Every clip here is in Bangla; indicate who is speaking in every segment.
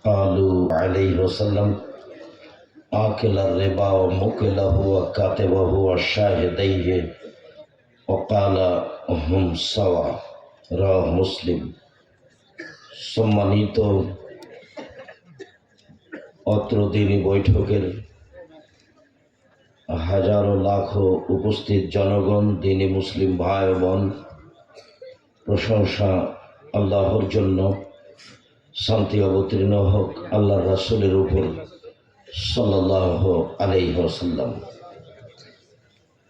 Speaker 1: قالوا عليه وسلم آكل الربا وموكله وكاتبه وشاهديه وقال هم سوا রাহ মুসলিম। সম্মানিত অত্র দিনী বৈঠকের হাজারো লাখো উপস্থিত জনগণ, দিনী মুসলিম ভাই বোন, প্রশংসা আল্লাহর জন্য, শান্তি অবতীর্ণ হোক আল্লাহর রাসূলের উপর সাল্লাল্লাহু আলাইহি ওয়াসাল্লাম।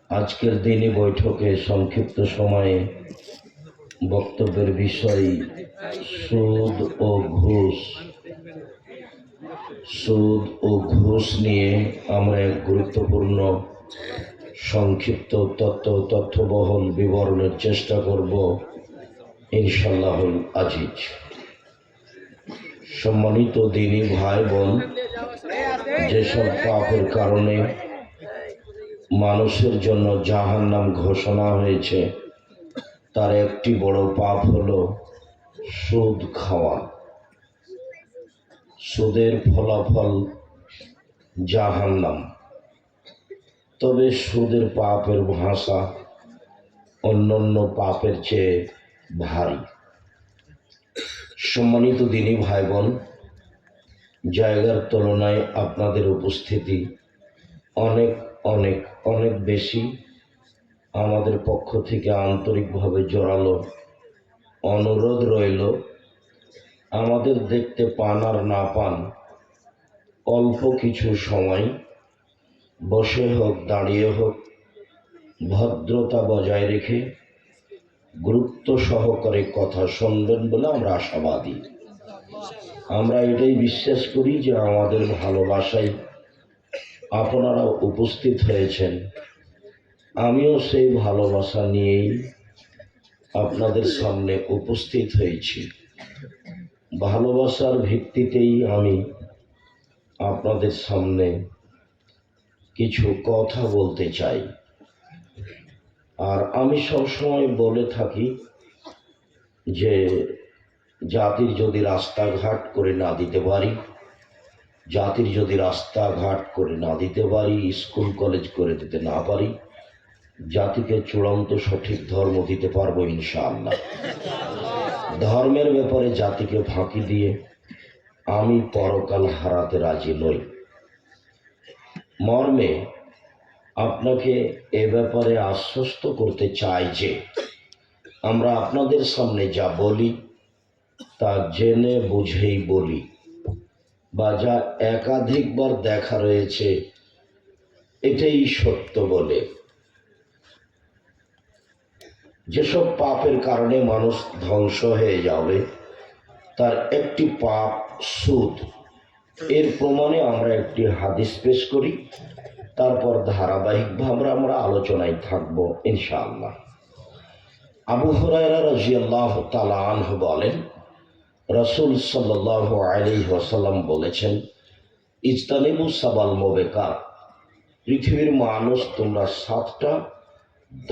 Speaker 1: আজকের দিনী বৈঠকে সংক্ষিপ্ত সময়ে বক্তব্যের বিষয় সুদ ও ঘুষ। সুদ ও ঘুষ নিয়ে আমরা এক গুরুত্বপূর্ণ সংক্ষিপ্ত তথ্যবহুল বিবরণের চেষ্টা করব ইনশাআল্লাহুল আজিজ। সম্মানিত দিনী ভাই বোন, যেসব পাপের কারণে মানুষের জন্য জাহান্নাম ঘোষণা হয়েছে, তার একটি বড় পাপ হলো সুদ খাওয়া। সুদের ফলাফল জাহান্নাম। তবে সুদের পাপের ভাষা অন্যান্য পাপের চেয়ে ভারী। সম্মানিত দিনী ভাই বোন, জায়গার তুলনায় আপনাদের উপস্থিতি অনেক অনেক অনেক বেশি। আমাদের পক্ষ থেকে আন্তরিকভাবে জোরালো অনুরোধ রইল, আমাদের দেখতে পান আর না পান, অল্প কিছু সময় বসে হোক দাঁড়িয়ে হোক, ভদ্রতা বজায় রেখে গুরুত্ব সহকারে কথা শুনবেন বলে আমরা আশাবাদী। আমরা এটাই বিশ্বাস করি যে আমাদের ভালোবাসায় আপনারা উপস্থিত হয়েছেন। আমিও সেই ভালোবাসা নিয়েই আপনাদের সামনে উপস্থিত হয়েছি। ভালোবাসার ভিত্তিতেই আমি আপনাদের সামনে কিছু কথা বলতে চাই। আর আমি সবসময় বলে থাকি যে জাতির যদি রাস্তাঘাট করে না দিতে পারি, স্কুল কলেজ করে দিতে না পারি, জাতিকে চূড়ান্ত সঠিক ধর্ম দিতে পারবো ইনশাআল্লাহ। ধর্মের ব্যাপারে জাতিকে ফাঁকি দিয়ে আমি পরকাল হারাতে রাজি নই। মর্মে আপনাকে এ ব্যাপারে আশ্বস্ত করতে চাই যে আমরা আপনাদের সামনে যা বলি তা জেনে বুঝেই বলি, বা যা একাধিকবার দেখা রয়েছে এটাই সত্য বলে। যেসব পাপের কারণে মানুষ ধ্বংস হয়ে যাবে তার একটি পাপ সুদ। এর প্রমাণে আমরা একটি হাদিস পেশ করি, তারপর ধারাবাহিকভাবে আমরা আলোচনায় থাকব ইনশাআল্লাহ। আবু হুরায়রা রাদিয়াল্লাহু তাআলা আনহু বলেন, রাসূল সাল্লাল্লাহু আলাইহি ওয়াসাল্লাম বলেছেন, ইজতানিবু সাবাল মুবিকাত, পৃথিবীর মানুষ তোমরা 7টা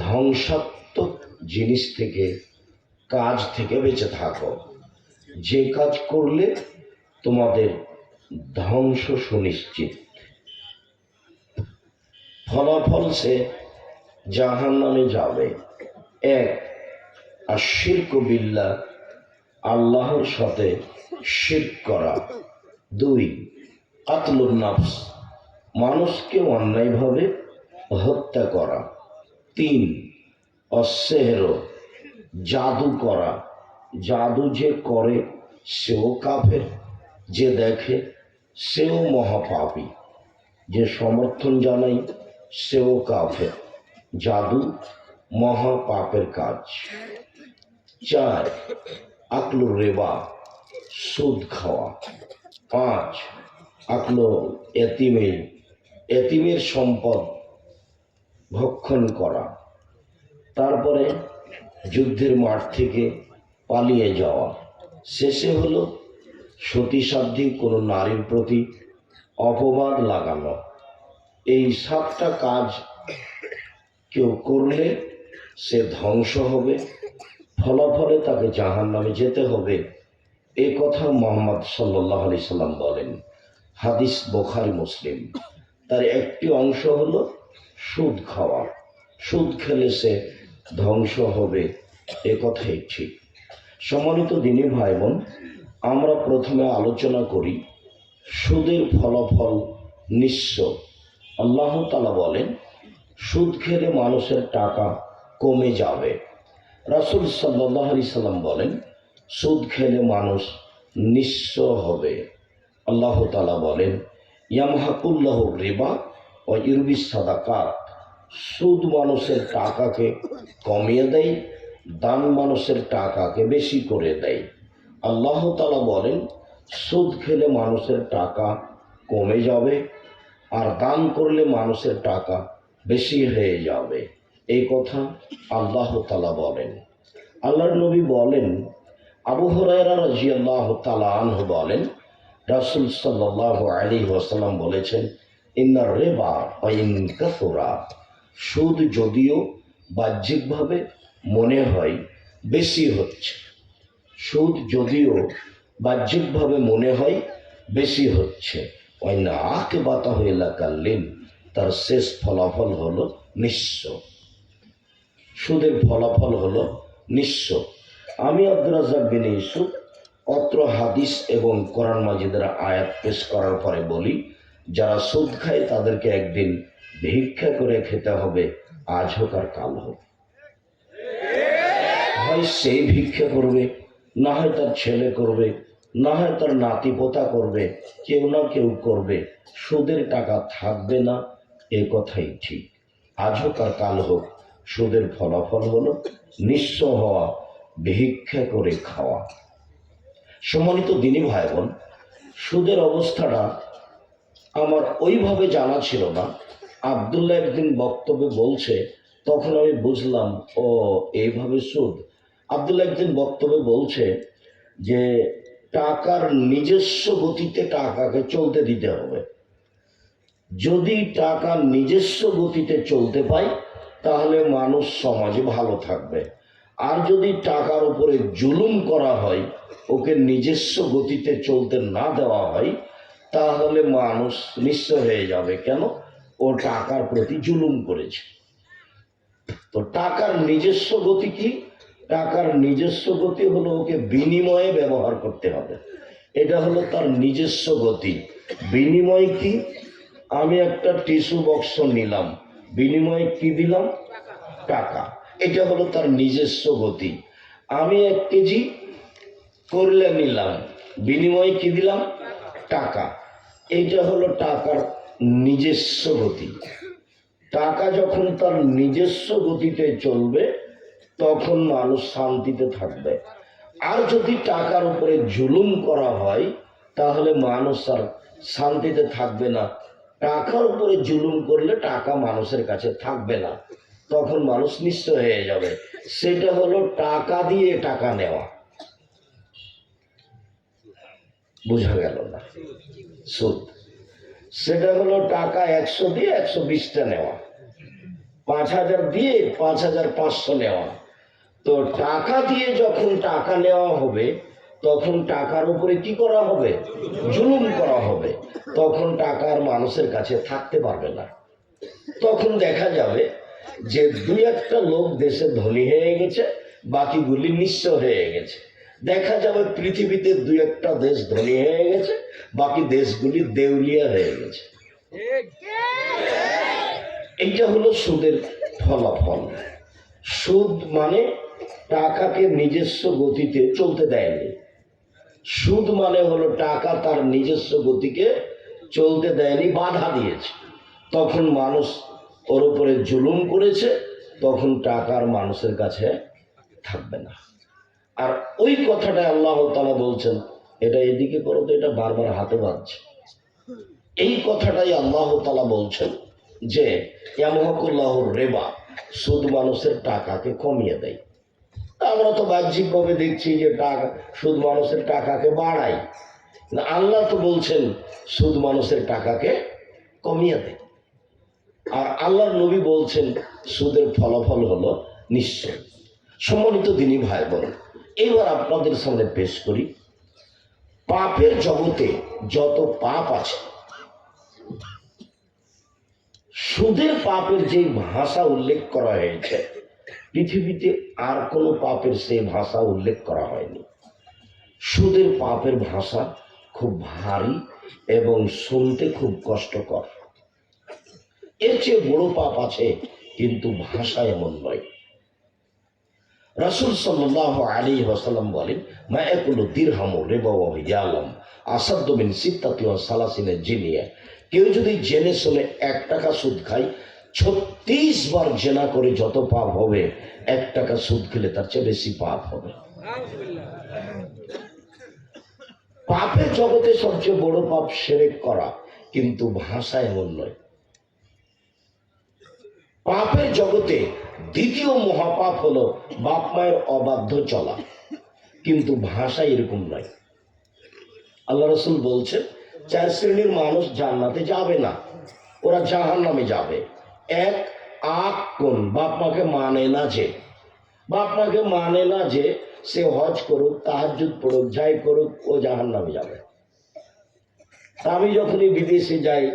Speaker 1: ধ্বংসাত্মক জিনিস থেকে, কাজ থেকে বেঁচে থাকো, যে কাজ করলে তোমাদের ধ্বংস সুনিশ্চিত, ফলাফল সে জাহান্নামে যাবে। 1, আশিরকু বিল্লাহ, আল্লাহর সাথে শিরক করা। 2, কাতলুন নাফস, মানুষকে অন্যায়ভাবে হত্যা করা। 3, অসেহর, জাদু করা। জাদু যে করে সেও কাফের, যে দেখে সেও মহাপাপী, যে সমর্থন জানায় সেও কাফের। জাদু মহাপাপের কাজ। 4, আকলুর রিবা, সুদ খাওয়া। 5, আকলু এতিমের সম্পদ ভক্ষণ করা। তারপরে যুদ্ধের মাঠ থেকে পালিয়ে যাওয়া। শেষে হলো সতীসাধ্যী কোনো নারীর প্রতি অপবাদ লাগানো। এই 7টা কাজ কেউ করলে সে ধ্বংস হবে, ফলাফলে তাকে জাহান্নামে যেতে হবে। এই কথা মুহাম্মদ সাল্লাল্লাহু আলাইহি সাল্লাম বলেন, হাদিস বুখারী মুসলিম। তার একটি অংশ হলো সুদ খাওয়া। সুদ খেলে সে ধ্বংস হবে, এ কথাই ঠিক। সম্মানিত দিনী ভাই বোন, আমরা প্রথমে আলোচনা করি সুদের ফলাফল নিঃস্ব। আল্লাহ তাআলা বলেন সুদ খেলে মানুষের টাকা কমে যাবে। রাসূল সাল্লাল্লাহু আলাইহি সাল্লাম বলেন সুদ খেলে মানুষ নিঃস্ব হবে। আল্লাহ তাআলা বলেন ইয়ামহাকুল্লাহু রিবা ওয়া ইউরবিস সাদাকাত। সুদ মানুষের টাকাকে কমিয়ে দেয়, দান মানুষের টাকাকে বেশি করে দেয়। আল্লাহ তাআলা বলেন সুদ খেলে মানুষের টাকা কমে যাবে, আর দান করলে মানুষের টাকা বেশি হয়ে যাবে। এই কথা আল্লাহ তাআলা বলেন। আল্লাহর নবী বলেন, আবু হুরায়রা রাদিয়াল্লাহু তাআলা আনহু বলেন রাসূল সাল্লাল্লাহু আলাইহি ওয়াসাল্লাম বলেছেন, ইন্নার রিবা ওয়া ইন কাসুরা। সুদ যদিও বাহ্যিকভাবে মনে হয় বেশি হচ্ছে, সুদ যদিও বাহ্যিকভাবে মনে হয় বেশি হচ্ছে, ওয়াইনা আকিবাতাহু ইলা কাল্লিন, তার শেষ ফলাফল হলো নিঃস্ব। সুদের ফলাফল হলো নিঃস্ব। আমি আব্দুর রাজ্জাক বিন ইউসুফ অত্র হাদিস এবং কোরআন মাজিদের আয়াত পেশ করার পরে বলি, যারা সুদ খায় তাদেরকে একদিন ভিক্ষা করে খেতে হবে, আজ হোক আর কাল হোক। হয় সেই ভিক্ষা করবে, না হয় তার ছেলে করবে, না হয় তার নাতি পোতা করবে, কেউ না কেউ করবে। সুদের টাকা থাকবে না, এ কথাই ঠিক। আজ হোক আর কাল হোক সুদের ফলাফল হলো নিঃস্ব হওয়া, ভিক্ষা করে খাওয়া। সম্মানিত দিনী ভাই বোন, সুদের অবস্থাটা আমার ওইভাবে জানা ছিল না। আব্দুল্লাহ একদিন বক্তব্যে বলছে, তখন আমি বুঝলাম ও এইভাবে সুদ। আব্দুল্লাহ একদিন বক্তব্যে বলছে যে টাকার নিজস্ব গতিতে টাকাকে চলতে দিতে হবে। যদি টাকা নিজস্ব গতিতে চলতে পায় তাহলে মানুষ সমাজে ভালো থাকবে। আর যদি টাকার উপরে জুলুম করা হয়, ওকে নিজস্ব গতিতে চলতে না দেওয়া হয়, তাহলে মানুষ নিঃস্ব হয়ে যাবে। কেন? ও টাকার প্রতি জুলুম করেছে। তো টাকার নিজস্ব গতি কি? টাকার নিজস্ব গতি হলো ওকে বিনিময়ে ব্যবহার করতে হবে। এটা হলো তার নিজস্ব গতি। বিনিময় কি? আমি একটা টিস্যু বক্স নিলাম, বিনিময়ে কি দিলাম? টাকা। এটা হলো তার নিজস্ব গতি। আমি 1 কেজি করলে নিলাম, বিনিময়ে কি দিলাম? টাকা। এইটা হলো টাকার নিজস্ব গতি। টাকা যখন তার নিজস্ব গতিতে চলবে তখন মানুষ শান্তিতে থাকবে। আর যদি টাকার উপরে জুলুম করা হয় তাহলে মানুষ আর শান্তিতে থাকবে না। টাকার উপরে জুলুম করলে টাকা মানুষের কাছে থাকবে না, তখন মানুষ নিঃস্ব হয়ে যাবে। সেটা হলো টাকা দিয়ে টাকা নেওয়া। বোঝা গেল না? সুদ। সেটা হলো টাকা 100 দিয়ে 120টা নেওয়া, 5000 দিয়ে 5500 নেওয়া। তো টাকা দিয়ে যখন টাকা নেওয়া হবে তখন টাকার উপরে কি করা হবে? জুলুম করা হবে। তখন টাকার মানুষের কাছে থাকতে পারবে না। তখন দেখা যাবে যে 2-1টা লোক দেশে ধনী হয়ে গেছে, বাকিগুলি নিঃস্ব হয়ে গেছে। দেখা যাবে পৃথিবীতে 2-1টা দেশ ধনী হয়ে গেছে, বাকি দেশগুলি দেউলিয়া হয়ে গেছে। এইটা হলো সুদের ফলাফল। সুদ মানে টাকাকে নিজস্ব গতিতে চলতে দেয়নি। সুদ মানে হলো টাকা তার নিজস্ব গতিকে চলতে দেয়নি, বাধা দিয়েছে। তখন মানুষ ওর উপরে জুলুম করেছে, তখন টাকার মানুষের কাছে থাকবে না। আর ওই কথাটা আল্লাহ তাআলা বলছেন, এটা এদিকে করো তো, এটা বারবার হাতে বাজছে। এই কথাটাই আল্লাহ তাআলা বলছেন যে ইয়ামহাকুল্লাহুর রিবা, সুদ মানুষের টাকাকে কমিয়ে দেয়। আমরা তো বাহ্যিকভাবে দেখছি যে টাকা সুদ মানুষের টাকাকে বাড়ায়, আল্লাহ তো বলছেন সুদ মানুষের টাকাকে কমিয়ে দেয়। আর আল্লাহর নবী বলছেন সুদের ফলাফল হলো নিঃস্ব। সম্মানিত দিনী ভাই বোন, এবার আপনাদের সামনে পেশ করি পাপের জগতে যত পাপ আছে, সুদের পাপের যে ভাষা উল্লেখ করা হয়েছে পৃথিবীতে আর কোনো পাপের সেই ভাষা উল্লেখ করা হয়নি। সুদের পাপের ভাষা খুব ভারী এবং শুনতে খুব কষ্টকর। এর চেয়ে বড় পাপ আছে, কিন্তু ভাষা এমন নয়। রাসূল সাল্লাল্লাহু আলাইহি ওয়াসাল্লাম বলেন, মা ইয়াকুলু দিরহামু রিবা ওয়া ইয়ালাম আসাদ্দু মিন সিত্তাতি ওয়া সালাসিনা জিনিয়া। কেউ যদি জেনে শুনে 1 টাকা সুদ খায়, 36 বার জেনা করে যত পাপ হবে, 1 টাকা সুদ খেলে তার চেয়ে বেশি পাপ হবে। পাপের জগতে সবচেয়ে বড় পাপ শিরক করা, কিন্তু ভাষা এমন নয়। পাপের জগতে দ্বিতীয় মহাপাপ হলো বাপ মায়ের অবাধ্য চলা, কিন্তু ভাষা এরকম নয়। আল্লাহ রাসূল বলছেন, 4 শ্রেণীর মানুষ জান্নাতে যাবে না, ওরা জাহান্নামে যাবে। 1, আক কোন, বাপ মাকে মানে না যে, বাপ মাকে মানে না যে সে হজ করুক, তাহাজ্জুদ পড়ুক, যাই করুক, ও জাহান্নামে যাবে। আমি যখনই বিদেশে যাই,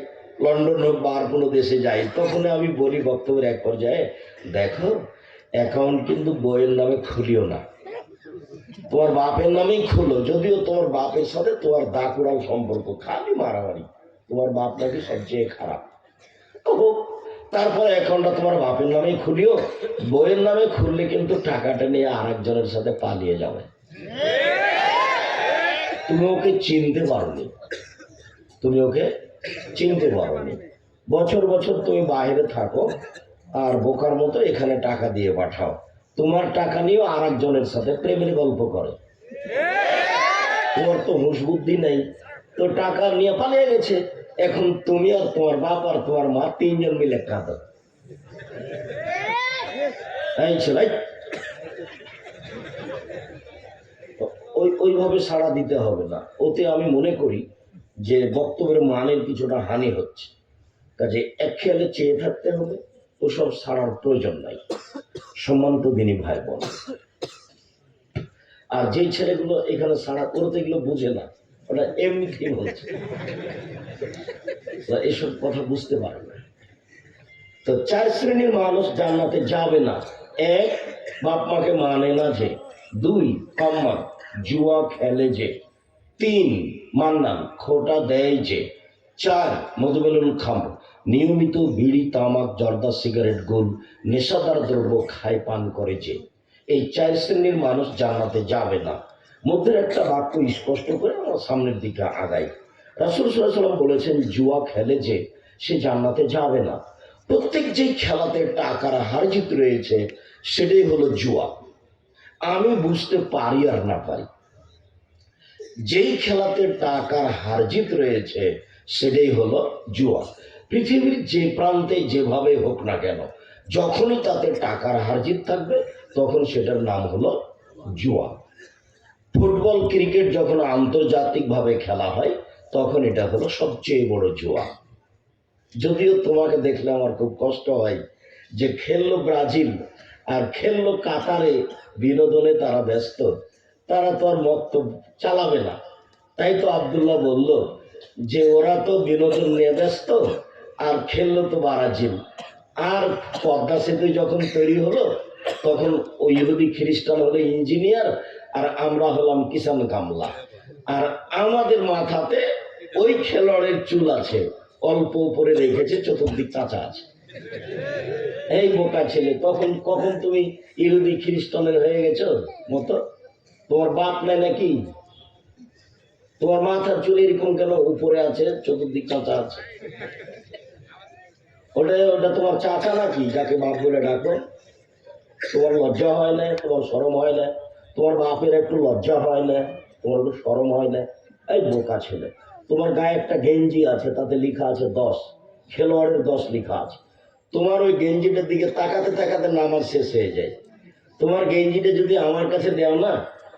Speaker 1: লন্ডন হোক বা আর কোনো দেশে যাই, তখন আমি বলি বক্তব্যের এক পর্যায়ে, দেখো অ্যাকাউন্ট কিন্তু বইয়ের নামে খুলিও না, তোমার বাপের নামেই খুলো। যদিও তোমার বাপের সাথে তোমার দাকুড়াল সম্পর্ক, খালি মারামারি, তোমার বাপ নাকি সবচেয়ে খারাপ। তারপরে অ্যাকাউন্টটা তোমার বাপের নামেই খুলিও, বইয়ের নামে খুললে কিন্তু টাকাটা নিয়ে আরেকজনের সাথে পালিয়ে যাবে। তুমি ওকে চিনতে পারোনি, তুমি ওকে চিনতে পারোনি। বছর বছর তুমি বাইরে থাকো আর বোকার মতো এখানে টাকা দিয়ে পাঠাও, তোমার টাকা নিয়েও আরেকজনের সাথে প্রেমের গল্প করে। তোমার তো হুঁশ বুদ্ধি নেই, তো টাকা নিয়ে পালিয়ে গেছে। এখন তুমি আর তোমার বাপ আর তোমার মা 3 জন মিলে কাঁদো। এই ছেলে, ওইভাবে সাড়া দিতে হবে না। ওতে আমি মনে করি যে বক্তব্যের মানের কিছুটা হানি হচ্ছে। কাজে এক খেয়ালে চেয়ে থাকতে হবে, ওসব ছাড়ার প্রয়োজন নাই। সম্মানিত দিনী ভাই বোন, আর যেই ছেলেগুলো এখানে ছাড়া করতে এগুলো বুঝে না, ওরা এমনিতেই বলছে, এসব কথা বুঝতে পারে না। তো 4 শ্রেণীর মানুষ জান্নাতে যাবে না। 1, বাপ মাকে মানে না যে। 2, কাম্মা, জুয়া খেলে যে। 3, মান্নান, খোটা দেয় যে। 4, মধুমেলন খাম, নিয়মিত বিড়ি, তামাক, জর্দা, সিগারেট, গোল, নেশাদার দ্রব্য খায়, পান করে যে। এই 4 শ্রেণীর মানুষ জান্নাতে যাবে না। মধ্যের একটা বাক্য স্পষ্ট করে আমার সামনের দিকে আগাই। রাসূল সাল্লাল্লাহু আলাইহি ওয়াসাল্লাম বলেছেন, জুয়া খেলে যে সে জান্নাতে যাবে না। প্রত্যেক যেই খেলাতে টাকার হার জিত রয়েছে, সেটাই হলো জুয়া। আমি বুঝতে পারি আর না পারি, যেই খেলাতে টাকার হার জিত রয়েছে সেটাই হলো জুয়া। পৃথিবীর যে প্রান্তে যেভাবে হোক না কেন, যখনই তাতে টাকার হার জিত থাকবে, তখন সেটার নাম হলো জুয়া। ফুটবল, ক্রিকেট যখন আন্তর্জাতিকভাবে খেলা হয়, তখন এটা হলো সবচেয়ে বড় জুয়া। যদিও তোমাকে দেখলে আমার খুব কষ্ট হয় যে খেললো ব্রাজিল আর খেললো কাতারে, বিনোদনে তারা ব্যস্ত, তারা তো আর মত চালাবে না। তাই তো আব্দুল্লাহ বলল যে ওরা তো বিনোদন নিয়ে ব্যস্ত, আর খেললো তো ব্রাজিল। আর পদ্মা সেতু যখন তৈরি হলো, তখন ওই ইহুদি খ্রিস্টান হলো ইঞ্জিনিয়ার, আর আমরা হলাম কিষান কামলা। আর আমাদের মাথাতে ওই খেলোয়াড়ের চুল আছে, অল্প উপরে রেখেছে, চতুর্দিক কাঁচা আছে। এই বোকা ছেলে, তখন কখন তুমি ইহুদি খ্রিস্টানের হয়ে গেছো মতো? তোমার বাপ নাই নাকি? তোমার মাথার চুল এরকম কেন উপরে আছে, চতুর্দিক কাঁচা আছে? ওটা তোমার চাচা নাকি, যাকে বাপ বলে ডাকো? তোমার লজ্জা হয় না? তোমার শরম হয় না? তোমার বাপের একটু লজ্জা হয় না? তোমার একটু শরম হয় না? এই বোকা ছেলে, তোমার গায়ে একটা গেঞ্জি আছে, তাতে লেখা আছে 10, খেলোয়াড়ের 10 লেখা আছে। তোমার ওই গেঞ্জিটার দিকে তাকাতে তাকাতে নামাজ শেষ হয়ে যায়। তোমার গেঞ্জিটা যদি আমার কাছে দেও না,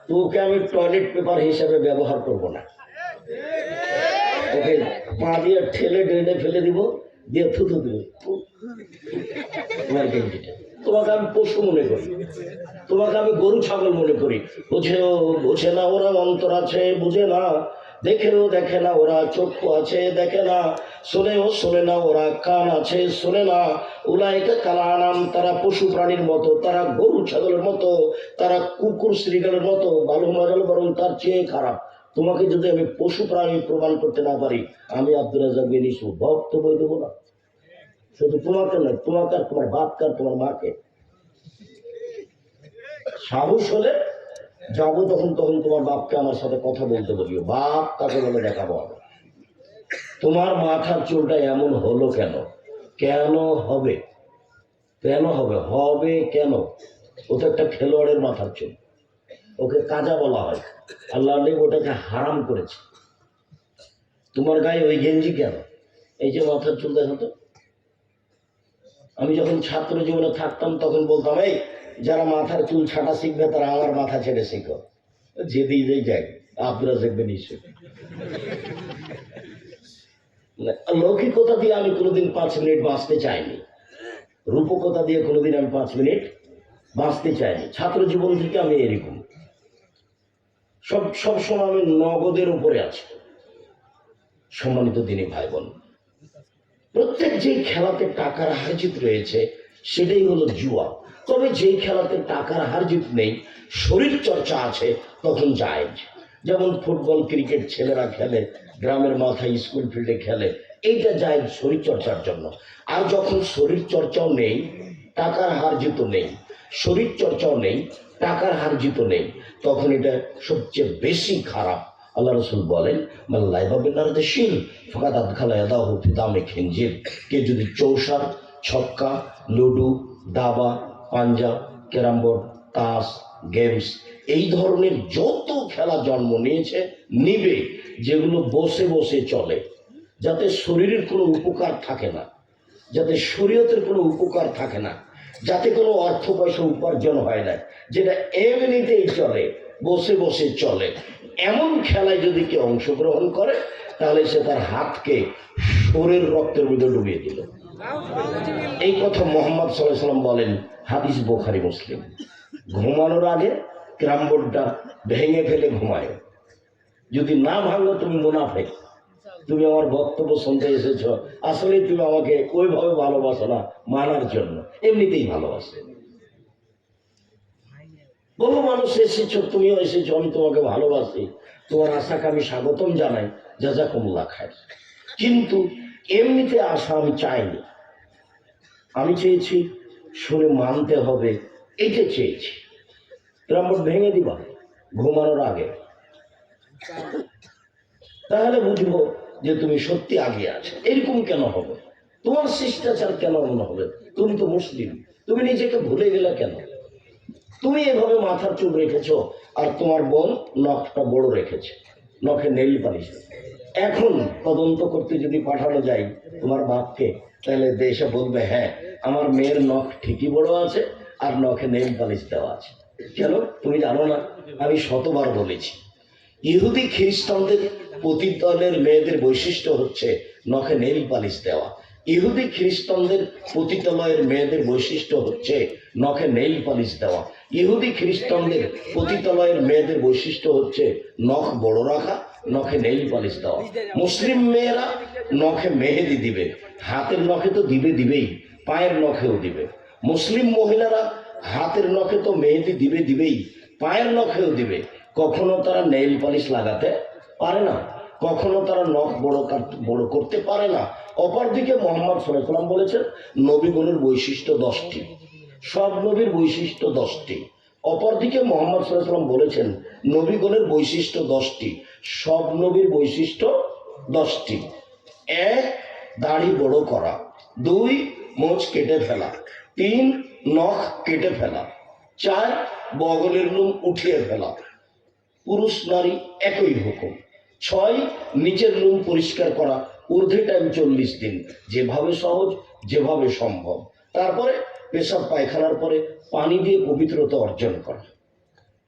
Speaker 1: তো ওকে আমি টয়লেট পেপার হিসাবে ব্যবহার করব না। ওকে পা দিয়ে ঠেলে ডেলে ফেলে দিব, দিয়ে থুতু দিব। তোমার গেঞ্জিটা, তোমাকে আমি পশু মনে করি, তোমাকে আমি গরু ছাগল মনে করি। বোঝে না, ওরা অন্তর আছে, বুঝে না। দেখেও দেখে না, ওরা চক্ষু আছে দেখে না, শোনেও শোনে না, ওরা কান আছে শোনে না। উলাইকা কালানাম, তারা পশু প্রাণীর মতো, তারা গরু ছাগলের মতো, তারা কুকুর শ্রীগালের মতো, ভালো মজাল বরং তার চেয়ে খারাপ। তোমাকে যদি আমি পশু প্রাণী প্রমাণ করতে না পারি, আমি আব্দুর রাজ্জাক বিন ইউসুফ বক্তব্য দেবো না। শুধু তোমাকে নয়, তোমাকে আর তোমার বাপকে আর তোমার মাকে। সাহস হলে যাবো তখন তোমার বাপকে আমার সাথে কথা বলতে বলিও, বাপ কাকে বলে দেখাবো আমি। তোমার মাথার চুলটা এমন হলো কেন? কেন হবে? কেন হবে? হবে কেন? ও তো একটা খেলোয়াড়ের মাথার চুল, ওকে কাজা বলা হয়। আল্লাহ ওটাকে হারাম করেছে। তোমার গায়ে ওই গেঞ্জি কেন? এই যে মাথার চুল দেখো তো। আমি যখন ছাত্র জীবনে থাকতাম তখন বলতাম, এই যারা মাথার চুল ছাটা শিখবে তারা আমার মাথা ছেড়ে শিখো। যেদিকে যাই আব্দুর রাজ্জাক বিন ইউসুফ। লৌকিকতা দিয়ে আমি কোনোদিন 5 মিনিট বাঁচতে চাইনি, রূপকতা দিয়ে কোনোদিন আমি 5 মিনিট বাঁচতে চাইনি। ছাত্র জীবন থেকে আমি এরকম সবসময় আমি নগদের উপরে আছি। সম্মানিত দিনী ভাই বোন, প্রত্যেক যেই খেলাতে টাকার হারজিত রয়েছে সেটাই হলো জুয়া। তবে যেই খেলাতে টাকার হারজিত নেই, শরীর চর্চা আছে, তখন জায়েজ। যেমন ফুটবল ক্রিকেট ছেলেরা খেলে, গ্রামের মাথায় স্কুল ফিল্ডে খেলে, এইটা জায়েজ শরীর চর্চার জন্য। আর যখন শরীর চর্চাও নেই, টাকার হারজিত নেই, শরীর চর্চাও নেই, টাকার হারজিত নেই, তখন এটা সবচেয়ে বেশি খারাপ। আল্লাহ রসুল বলেন, কে যদি চৌসার, ছক্কা, লুডু, দাবা, পাঞ্জা, ক্যারাম বোর্ড, তাস, গেমস, এই ধরনের যত খেলা জন্ম নিয়েছে নিবে, যেগুলো বসে বসে চলে, যাতে শরীরের কোনো উপকার থাকে না, যাতে শরীয়তের কোনো উপকার থাকে না, যাতে কোনো অর্থ পয়সা উপার্জন হয় না, যেটা এমনিতেই চলে, বসে বসে চলে, এমন খেলায় যদি কেউ অংশগ্রহণ করে, তাহলে সে তার হাতকে শরীর রক্তের মধ্যে ডুবিয়ে দিল। এই কথা মোহাম্মদ সাল্লাল্লাহু আলাইহি ওয়াসাল্লাম বলেন, হাদিস বুখারী মুসলিম। ঘুমানোর আগে ক্যারাম বোর্ডটা ভেঙে ফেলে ঘুমায়। যদি না ভাঙলো তুমি মুনাফিক। তুমি আমার বক্তব্য শুনতে এসেছ, আসলে তুমি আমাকে ওইভাবে ভালোবাসো না মানার জন্য, এমনিতেই ভালোবাসো। বহু মানুষ এসেছো, তুমিও এসেছো, আমি তোমাকে ভালোবাসি, তোমার আশাকে আমি স্বাগতম জানাই, জাযাকুমুল্লাহ খায়র। কিন্তু এমনিতে আশা আমি চাইনি, আমি চেয়েছি শুনে মানতে হবে, এইটা চেয়েছি। ক্যারাম বোর্ড ভেঙে দিবা ঘুমানোর আগে, তাহলে বুঝবো যে তুমি সত্যি আগে আছো। এরকম কেন হবে? তোমার শিষ্টাচার কেন এমন হবে? তুমি তো মুসলিম, তুমি নিজেকে ভুলে গেলে কেন? তুমি এভাবে মাথার চুল রেখেছ, আর তোমার বোন নখটা বড় রেখেছে, নখে নেইল পালিশ। এখন তদন্ত করতে যদি পাঠানো যায় তোমার বাপকে, তাহলে দেশে বলবে, হ্যাঁ আমার মেয়ের নখ ঠিকই বড় আছে আর নখে নেইল পালিশ দেওয়া আছে। কেন তুমি জানো না? আমি শতবার বলেছি, ইহুদি খ্রিস্টানদের পতিতালয়ের মেয়েদের বৈশিষ্ট্য হচ্ছে নখে নেইল পালিশ দেওয়া। ইহুদি খ্রিস্টানদের পতিতালয়ের মেয়েদের বৈশিষ্ট্য হচ্ছে নখে নেইল পালিশ দেওয়া। ইহুদি খ্রিস্টানদের পতিতালয়ের মেয়েদের বৈশিষ্ট্য হচ্ছে নখ বড় রাখা, নখে নেইল পালিশ দেওয়া। মুসলিম মেয়েরা নখে মেহেদি দিবে, হাতের নখে তো দিবেই, পায়ের নখেও দিবে। মুসলিম মহিলারা হাতের নখে তো মেহেদি দিবেই, পায়ের নখেও দিবে। কখনো তারা নেইল পালিশ লাগাতে পারে না, কখনো তারা নখ বড় করতে পারে না। অপরদিকে মোহাম্মদ সাল্লাল্লাহু আলাইহি ওয়াসাল্লাম বলেছেন, নবীগণের বৈশিষ্ট্য 10টি, সব নবীর বৈশিষ্ট্য 10টি। অপরদিকে মোহাম্মদ সাল্লাল্লাহু আলাইহি ওয়াসাল্লাম বলেছেন, নবীগণের বৈশিষ্ট্য 10টি, সব নবীর বৈশিষ্ট্য 10টি। 1. দাড়ি বড় করা, 2. মোচ কেটে ফেলা, 3. নখ কেটে ফেলা, 4. বগলের লোম উঠিয়ে ফেলা, পুরুষ নারী একই হুকুম। 6. নিচের লোম পরিষ্কার করা, ঊর্ধ্বে টাইম 40 দিন, যেভাবে সহজ, যেভাবে সম্ভব। তারপরে পেশাব পায়খানার পরে পানি দিয়ে পবিত্রতা অর্জন করা।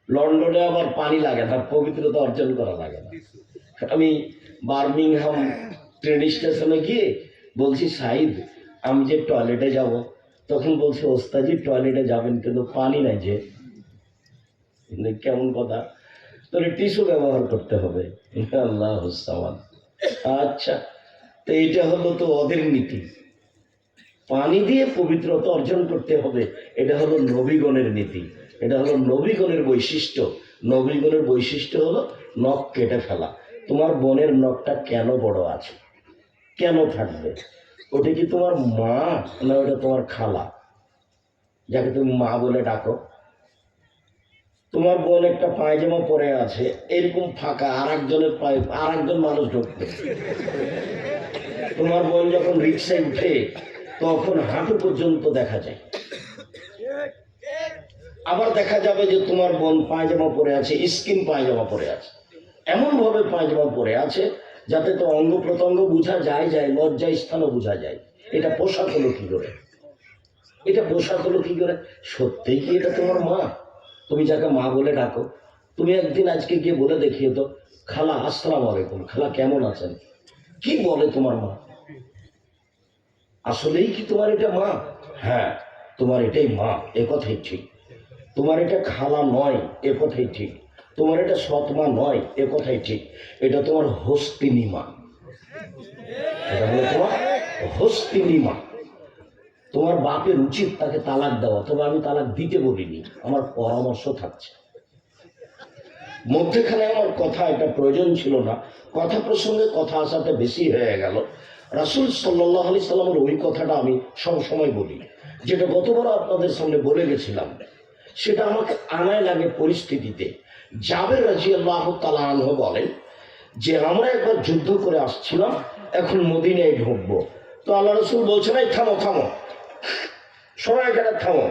Speaker 1: লন্ডনে আবার পানি লাগে না, পবিত্রতা অর্জন করা লাগে না। আমি বার্মিংহাম ট্রেন স্টেশনে গিয়ে বলছি, সাইদ আমি যে টয়লেটে যাব, তখন বলছে, ওস্তাজি টয়লেটে যাবেন কিন্তু পানি নাই যে। কেমন কথা? তাহলে টিস্যু ব্যবহার করতে হবে। আল্লাহ হুসামান। আচ্ছা, তো এটা হলো তো ওদের নীতি, পানি দিয়ে পবিত্রতা অর্জন করতে হবে, এটা হলো নবীগণের নীতি, এটা হলো নবীগণের বৈশিষ্ট্য। নবীগণের বৈশিষ্ট্য হলো নখ কেটে ফেলা। তোমার বোনের নখটা কেন বড় আছে, কেন থাকবে? ওটা কি তোমার মা না ওটা তোমার খালা, যাকে তুমি মা বলে ডাকো? তোমার বোন একটা পায়জামা পরে আছে এরকম ফাঁকা, আর একজন মানুষ ঢুকবে। তোমার বোন যখন রিক্সায় উঠে তখন হাঁটু পর্যন্ত দেখা যায়। আবার দেখা যাবে যে তোমার বোন পায়জামা পরে আছে, স্কিন পায়জামা পরে আছে, এমন ভাবে পায়জামা পরে আছে যাতে তো অঙ্গ প্রত্যঙ্গ বোঝা যায়, লজ্জা স্থানও বোঝা যায়। এটা পোশাক হলো কি করে? এটা পোশাক হলো কি করে? সত্যিই কি এটা তোমার মা? তুমি যাকে মা বলে ডাকো, তুমি একদিন আজকে গিয়ে বলে দেখিয়ে তো, খালা আসসালামু আলাইকুম, খালা কেমন আছেন, কি বলে তোমার মা? আসলেই কি তোমার এটা মা? হ্যাঁ, তোমার এটাই মা, এ কথাই ঠিক। তোমার এটা খালা নয়, এ কথাই ঠিক। তোমার এটা সৎমা নয়, এ কথাই ঠিক। এটা তোমার হস্তিনী মা, এটা হলো তোমার হস্তিনী মা। তোমার বাপের উচিত তাকে তালাক দেওয়া, তবে আমি তালাক দিতে বলিনি, আমার পরামর্শ থাকছে। মধ্যেখানে আমার কথা এটা প্রয়োজন ছিল না, কথা প্রসঙ্গে কথা আসাতে বেশি হয়ে গেল। রাসূল সাল্লাল্লাহু আলাইহি সাল্লামের ওই কথাটা আমি সবসময় বলি, যেটা গতবার আপনাদের সামনে বলে গেছিলাম, সেটা আমাকে আনায় লাগে পরিস্থিতিতে। জাবের রাদিয়াল্লাহু তাআলা আনহু বলেন যে আমরা একবার যুদ্ধ করে আসছিলাম, এখন মদিনায় ঢুকবো। তো আল্লাহ রাসূল বলছেন, এই থামো থামো, সবাই এখানে থামো,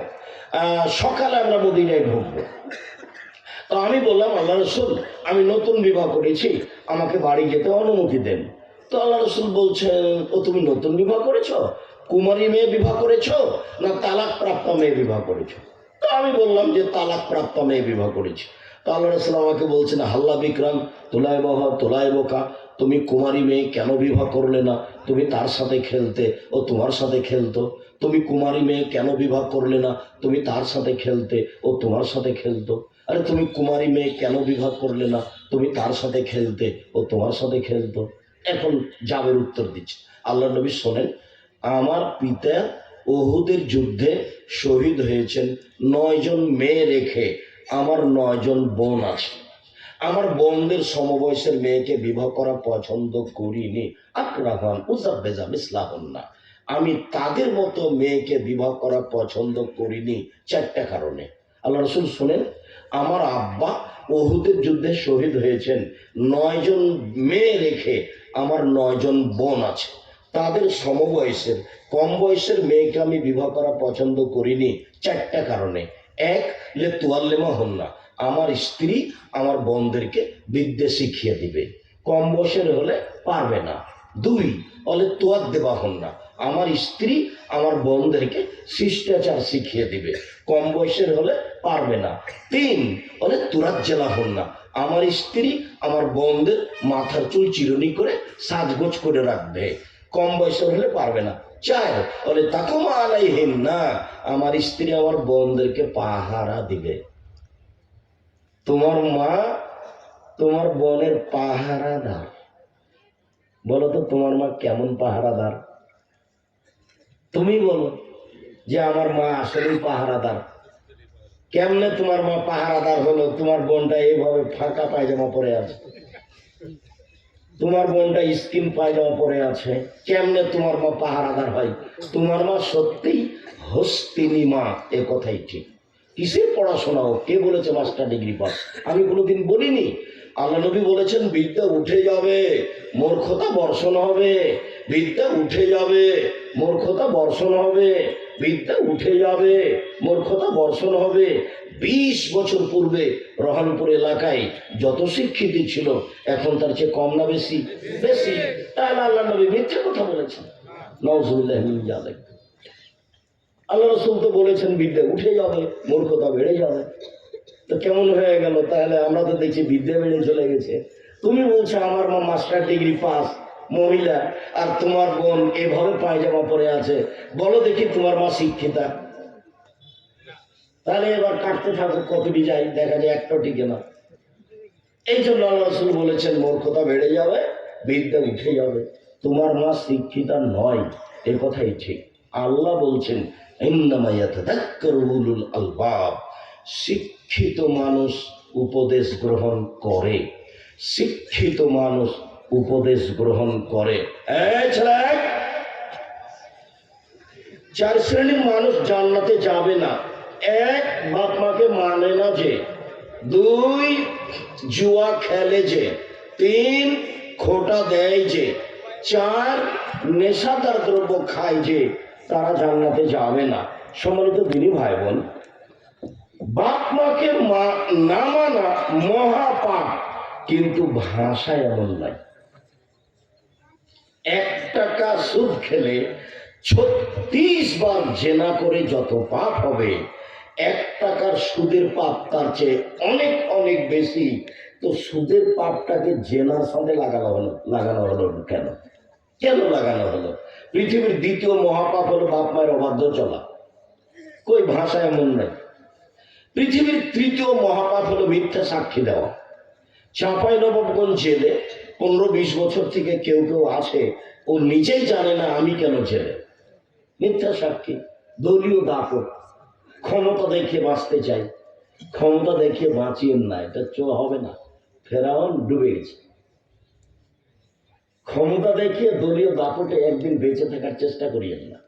Speaker 1: সকালে আমরা মদিনায় ঢুকবো। তো আমি বললাম, আল্লাহ রাসূল আমি নতুন বিবাহ করেছি, আমাকে বাড়ি যেতে অনুমতি দেন। তো আল্লাহ রাসূল বলছেন, ও তুমি নতুন বিবাহ করেছো, কুমারী মেয়ে বিবাহ করেছো না তালাক প্রাপ্ত মেয়ে বিবাহ করেছো? তো আমি বললাম যে তালাক প্রাপ্ত মেয়ে বিবাহ করেছি। তো আল্লাহ রাসূল আমাকে বলছেন, হাল্লা বিক্রাম তোলায় বহা তোলায় বোকা, তুমি কুমারী মেয়ে কেন বিবাহ করলে না? তুমি তার সাথে খেলতে, ও তোমার সাথে খেলতো। তুমি কুমারী মেয়ে কেন বিবাহ করলে না? তুমি তার সাথে খেলতে, ও তোমার সাথে খেলতো। আরে তুমি কুমারী মেয়ে কেন বিবাহ করলে না? তুমি তার সাথে খেলতে, ও তোমার সাথে খেলতো। এখন জাবের উত্তর দিচ্ছে, আল্লাহ নবী শোনেন, আমার পিতা উহুদের যুদ্ধে শহীদ হয়েছেন 9 জন মেয়ে রেখে, আমার 9 জন বোন আছে। আমার বোনদের সমবয়সের মেয়েকে বিবাহ করা পছন্দ করিনি। আকরাহান উজাব্বেজা মিসলাহুন না, আমি তাদের মতো মেয়েকে বিবাহ করা পছন্দ করিনি 4টা কারণে। আল্লাহ রাসূল শুনেন, আমার আব্বা উহুদের যুদ্ধে শহীদ হয়েছেন, 9 জন মেয়ে রেখে আমার 9 জন বোন আছে, তাদের সমবয়সের কম বয়সের মেয়েকে আমি বিবাহ করা পছন্দ করিনি 4টা কারণে। 1, লে তুয়াল্লেমা হন না, আমার স্ত্রী আমার বোনদেরকে বিদ্যা শিখিয়ে দিবে, কম বয়সের হলে পারবে না। 2, অলে তোয়ার দেওয়া হন না, আমার স্ত্রী আমার বোনদেরকে শিষ্টাচার শিখিয়ে দিবে, কম বয়সের হলে পারবে না। 3, অলে তুরাত জেলা হন না, আমার স্ত্রী আমার বোনদের মাথার চুল চিরুনি করে সাজগোজ করে রাখবে, কম বয়সের হলে পারবে না। 4, বলে তাকুমা আলাইহিন না, আমার স্ত্রী আমার বোনদেরকে পাহারা দিবে। তোমার মা তোমার বোনের পাহারাদার। বলো তো তোমার মা কেমন পাহারাদার? তুমি বলো যে আমার মা আসলেই পাহারাদার। কেমনে তোমার মা পাহারাদার হলো? তোমার বোনটা এইভাবে ফাঁকা পায়জামা পরে আছে, তোমার বোনটা স্কিন পায়জামা পরে আছে, কেমনে তোমার মা পাহারাদার হয়? তোমার মা সত্যিই হস্তিনী মা, এ কথাই ঠিক। কিসের পড়াশোনাও? কে বলেছে মাস্টার ডিগ্রি পাস? আমি কোনোদিন বলিনি। আল্লাহ নবী বলেছেন, বিদ্যা উঠে যাবে, মূর্খতা বর্ষণ হবে। বিদ্যা উঠে যাবে, মূর্খতা বর্ষণ হবে। বিদ্যা উঠে যাবে, মূর্খতা বর্ষণ হবে। 20 বছর পূর্বে রহনপুর এলাকায় যত শিক্ষিত ছিল এখন তার চেয়ে কম না বেশি? বেশি। তাহলে আল্লাহ নবী মিথ্যে কথা বলেছেন? নাউজুবিল্লাহি মিন যালিক। আল্লাহ রাসূল তো বলেছেন বিদ্যা উঠে যাবে, মূর্খতা বেড়ে যাবে। তো কেমন হয়ে গেল? তাহলে আমরা তো দেখছি বিদ্যা বেড়ে চলে গেছে। তুমি বলছো আমার মা মাস্টার ডিগ্রি পাস মহিলা, আর তোমার বোন এভাবে পায়জামা পরে আছে। বলো দেখি তোমার মা শিক্ষিতা? তাহলে এবার কাটতে থাকো, কতটি যাই দেখা যায়, একটা টিকে না। এই জন্য আল্লাহ রাসূল বলেছেন মূর্খতা বেড়ে যাবে, বিদ্যা উঠে যাবে। তোমার মা শিক্ষিতা নয়, এ কথাই ঠিক। আল্লাহ বলছেন ইন্নামা ইয়াতাযাক্কারু উলুল আলবাব, শিক্ষিত মানুষ উপদেশ গ্রহণ করে, শিক্ষিত মানুষ উপদেশ গ্রহণ করে। চার শ্রেণীর মানুষ জান্নাতে যাবে না। এক, বাপ মাকে মানে না যে। দুই, জুয়া খেলে যে। তিন, খোটা দেয় যে। চার, নেশাদার দ্রব্য খায় যে, তারা জান্নাতে যাবে না। সম্মানিত দিনী ভাই বোন, বাপ মাকে না মানা মহাপাপ, কিন্তু ভাষায় এমন নাই। 1 টাকা সুদ খেলে 36 বার জেনা করে যত পাপ হবে, 1 টাকার সুদের পাপ তার চেয়ে অনেক অনেক বেশি। তো সুদের পাপটাকে জেনার সঙ্গে লাগানো হলো কেন? কেন লাগানো হলো? পৃথিবীর দ্বিতীয় মহাপাপ হলো বাপ মায়ের অবাধ্য চলা, কই ভাষা এমন নাই। পৃথিবীর তৃতীয় মহাপাপ হলো মিথ্যা সাক্ষী দেওয়া। চাঁপাইনবাবগঞ্জ জেলে 15-20 বছর থেকে কেউ কেউ আছে, ও নিজেই জানে না আমি কেন জেলে। মিথ্যা সাক্ষী, দলীয় দাপট, ক্ষমতা দেখিয়ে বাঁচতে চাই। ক্ষমতা দেখিয়ে বাঁচিয়েন না, এটা হবে না। ফেরাউন ডুবে গেছে। ক্ষমতা দেখিয়ে দলীয় দাপটে একদিন বেঁচে থাকার চেষ্টা করিয়েন না।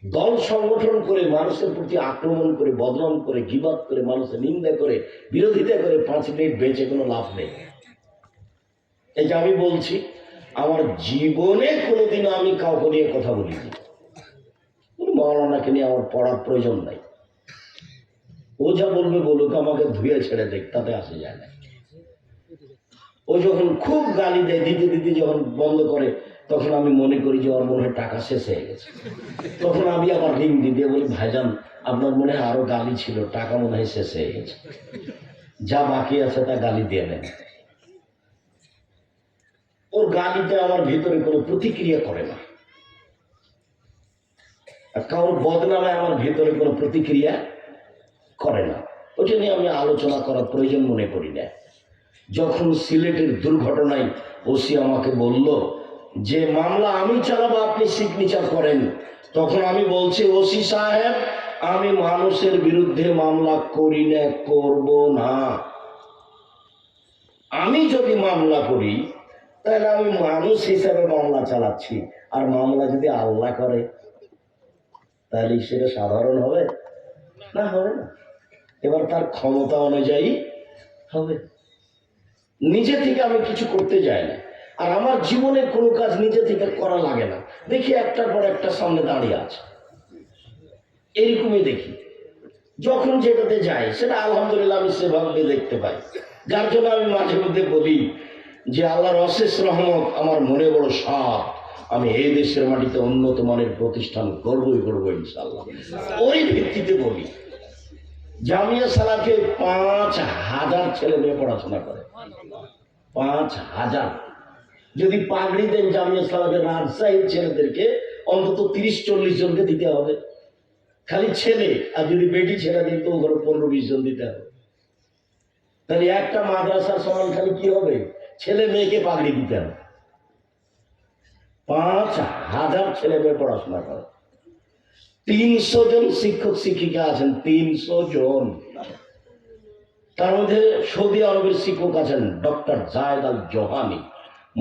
Speaker 1: দল সংগঠন করে মানুষের প্রতি আক্রমণ করে, বদনাম করে, গীবত করে, মানুষের নিন্দা করে, বিরোধিতা করে 5 মিনিট বেঁচে কোনো লাভ নেই। এই যে আমি বলছি, আমার জীবনে কোনোদিন আমি কাউকে নিয়ে কথা বলিনি। মাওলানাকে নিয়ে আমার পড়ার প্রয়োজন নাই। ও যা বলবে বলুক, আমাকে ধুয়ে ছেড়ে দেখ, তাতে আসে যায় না। ও যখন খুব গালি দেয়, দিতে দিতে যখন বন্ধ করে, তখন আমি মনে করি যে ওর মনে হয় টাকা শেষ হয়ে গেছে। তখন আমি আবার রিং দিয়ে বলি, ভাইজান আপনার মনে হয় আরো গালি ছিল, টাকা মনে হয় শেষ হয়ে গেছে, যা বাকি আছে তা গালি দিয়ে নেন। ওর গালিতে আমার ভিতরে কোনো প্রতিক্রিয়া করে না, আর কারোর বদনামে আমার ভিতরে কোনো প্রতিক্রিয়া করে না। ওটা নিয়ে আমি আলোচনা করার প্রয়োজন মনে করি না। যখন সিলেটের দুর্ঘটনায় ওসি আমাকে বলল যে মামলা আমি চালাবো, আপনি সিগনেচার করেন, তখন আমি বলছি, ওসি সাহেব আমি মানুষের বিরুদ্ধে মামলা করি না, করব না। আমি যদি মামলা করি তাহলে আমি মানুষ হিসাবে মামলা চালাচ্ছি, আর মামলা যদি আল্লাহ করে তাহলে সেটা সাধারণ হবে না? হবে না। এবার তার ক্ষমতা অনুযায়ী হবে। নিজে থেকে আমি কিছু করতে যাই না, আর আমার জীবনের কোনো কাজ নিজে থেকে করা লাগে না। দেখি একটার পর একটা সামনে দাঁড়িয়ে আছে, এরকমই দেখি। যখন যেটাতে যাই সেটা আলহামদুলিল্লাহ আমি সেভাবে দেখতে পাই। যার জন্য আমি মাঝে মধ্যে বলি যে আল্লাহর অশেষ রহমত, আমার মনে বড় সাথ, আমি এই দেশের মাটিতে উন্নত মানের প্রতিষ্ঠান করবই করবো ইনশাআল্লাহ। ওই ভিত্তিতে বলি, জামিয়া সালাফে 5000 ছেলে মেয়ে পড়াশোনা করে। 5000। যদি পাগড়ি দেন জামিয়া সালাফের রাজশাহীর ছেলেদেরকে অন্তত 30-40 জনকে দিতে হবে, খালি ছেলে। আর যদি বেটি ছেলে দিন তো ওখানে 15-20 জন দিতে হবে। তাহলে একটা মাদ্রাসার সমান খালি কি হবে? ছেলে মেয়েকে পাগড়ি দিতে হবে। 5000 ছেলে মেয়ে পড়াশোনা করে। 300 জন শিক্ষক শিক্ষিকা আছেন, 300 জন। তার মধ্যে সৌদি আরবের শিক্ষক আছেন ডক্টর জায়েদ আল জোহানি,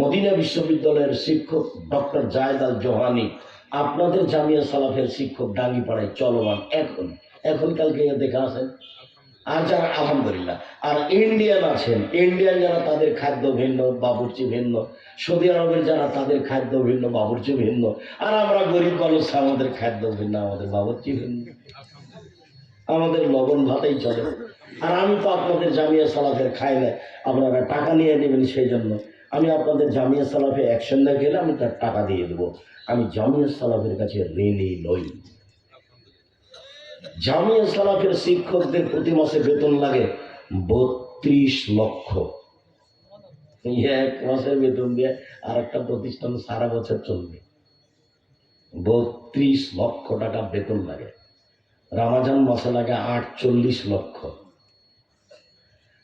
Speaker 1: মদিনা বিশ্ববিদ্যালয়ের শিক্ষক ডক্টর জায়েদ আল জোহানি, আপনাদের জামিয়া সালাফের শিক্ষক ডাঙ্গিপাড়ায় চলমান এখন কালকে দেখা আছেন। আর যারা আলহামদুলিল্লাহ, আর ইন্ডিয়ান আছেন, ইন্ডিয়ান যারা তাদের খাদ্য ভিন্ন, বাবুর্চি ভিন্ন। সৌদি আরবের যারা তাদের খাদ্য ভিন্ন, বাবুর্চি ভিন্ন। আর আমরা গরিব মানুষ, আমাদের খাদ্য ভিন্ন, আমাদের বাবুর্চি ভিন্ন, আমাদের লবণ ভাতেই চলে। আর আমি তো আপনাদের জামিয়া সালাফের খাই না, আপনারা টাকা নিয়ে নেবেন, সেই জন্য আমি আপনাদের জামিয়া সালাফে অ্যাকশন না গেলে আমি তার টাকা দিয়ে দেবো। আমি জামিয়া সালাফের কাছে ঋণী নই। জামিয়া সালাফের শিক্ষকদের প্রতি মাসে বেতন লাগে 32 লক্ষ। 1 মাসের বেতন দিয়ে আর একটা প্রতিষ্ঠান সারা বছর চলবে। 32 লক্ষ টাকা বেতন লাগে। রামাজান মাসে লাগে 48 লক্ষ।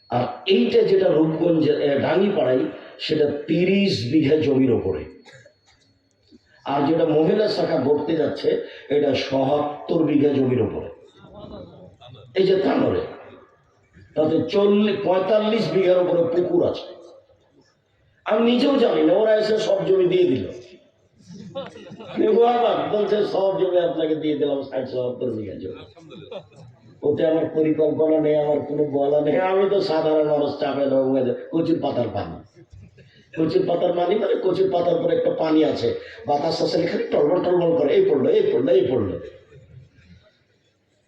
Speaker 1: আর এইটা যেটা রূপগঞ্জ ডাঙ্গিপাড়াই সেটা 30 বিঘা জমির ওপরে। আর যেটা মহিলা শাখা গড়তে যাচ্ছে এটা ৭৭ বিঘা জমির ওপরে। এই যে তানোরে তাতে ৪৫ বিঘার উপরে পুকুর আছে। আমি নিজেও জানি না, ওরা এসে সব জমি দিয়ে দিল। বলছে সব জমি আপনাকে দিয়ে দিলাম, ৬০-৭৭ বিঘা জমি। ওতে আমার পরিকল্পনা নেই, আমার কোনো বলা নেই। আমি তো সাধারণ মানুষ, চাপে কচুর পাতার পানি। কচুর পাতার পানি মানে কচুর পাতার পরে একটা পানি আছে, বাতাস আসলে খালি টলমল টলমল করে, এই পড়লো এই পড়লো এই পড়লো।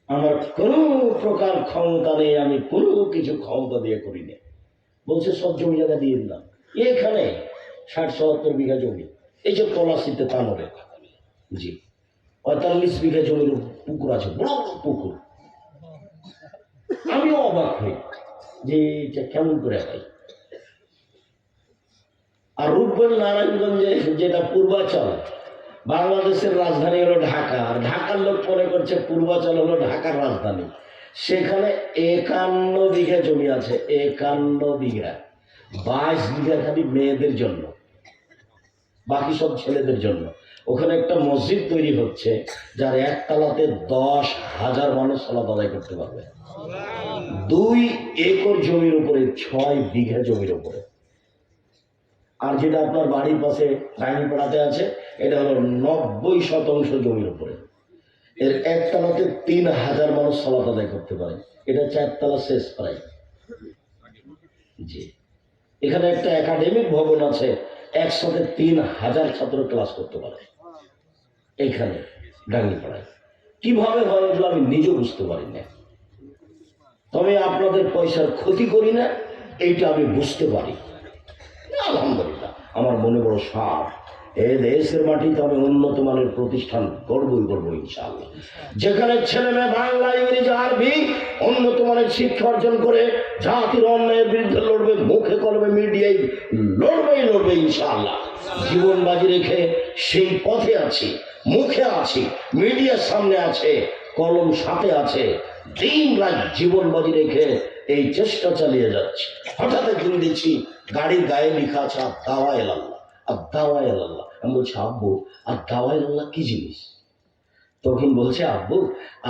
Speaker 1: আমার কোনো প্রকার ক্ষমতা নেই, আমি কোনো কিছু ক্ষমতা দিয়ে করি না। বলছে সব জমি জায়গা দিয়ে দিলাম। এখানে ৬০-৭৭ বিঘা জমি, এই যে পলাশিতে তানোরে, জি ৪৫ বিঘা জমির পুকুর আছে, বড় পুকুর। আমিও অবাক হই যে এটা কেমন করে হয়। আর রূপগঞ্জ নারায়ণগঞ্জে যেটা পূর্বাচল, বাংলাদেশের রাজধানী হলো ঢাকা, আর ঢাকার লোক মনে করছে পূর্বাচল হলো ঢাকার রাজধানী। সেখানে ৫১ বিঘা জমি আছে, ৫১ বিঘা। ২২ বিঘা খালি মেয়েদের জন্য, বাকি সব ছেলেদের জন্য। ওখানে একটা মসজিদ তৈরি হচ্ছে, যার একতলাতে ১০,০০০ মানুষ সালাত আদায় করতে পারবে। ২ একর জমির উপরে, ৬ বিঘা জমির উপরে। আর যেটা আপনার বাড়ির পাশে ডাঙ্গিপাড়াতে আছে, এটা হলো ৯০% জমির উপরে। এর একতলাতে ৩,০০০ মানুষ সালাত আদায় করতে পারে। এটা ৪ তলা শেষ প্রায়। জি, এখানে একটা একাডেমিক ভবন আছে, একসাথে ৩,০০০ ছাত্র ক্লাস করতে পারে এইখানে ডাঙ্গিপাড়ায়। কিভাবে হয় এগুলো আমি নিজে বুঝতে পারি না, তবে আপনাদের পয়সার ক্ষতি করি না এইটা আমি বুঝতে পারি। আলহামদুলিল্লাহ, আমার মনে বড় সার, এ দেশের মাটিতে আমি উন্নত মানের প্রতিষ্ঠান করবই করবো ইনশাআল্লাহ। যেখানে ছেলে মেয়ে বাংলা, ইংরেজি, আরবি উন্নত মানের শিক্ষা অর্জন করে জাতির অন্যায়ের বিরুদ্ধে লড়বে, মুখে করবে, মিডিয়ায় লড়বে ইনশাআল্লাহ। জীবন বাজি রেখে সেই পথে আছি, মুখে আছি, মিডিয়ার সামনে আছে, কলম সাথে আছে, দিন রাত জীবন বাজি রেখে এই চেষ্টা চালিয়ে যাচ্ছে। হঠাৎ একদিন দেখছি গাড়ির গায়ে লেখা আছে আদ-দাওয়া ইলাল্লাহ, আদ-দাওয়া ইলাল্লাহ। আমি বলছি আব্বু আদ-দাওয়া ইলাল্লাহ কি জিনিস? তখন বলছে আব্বু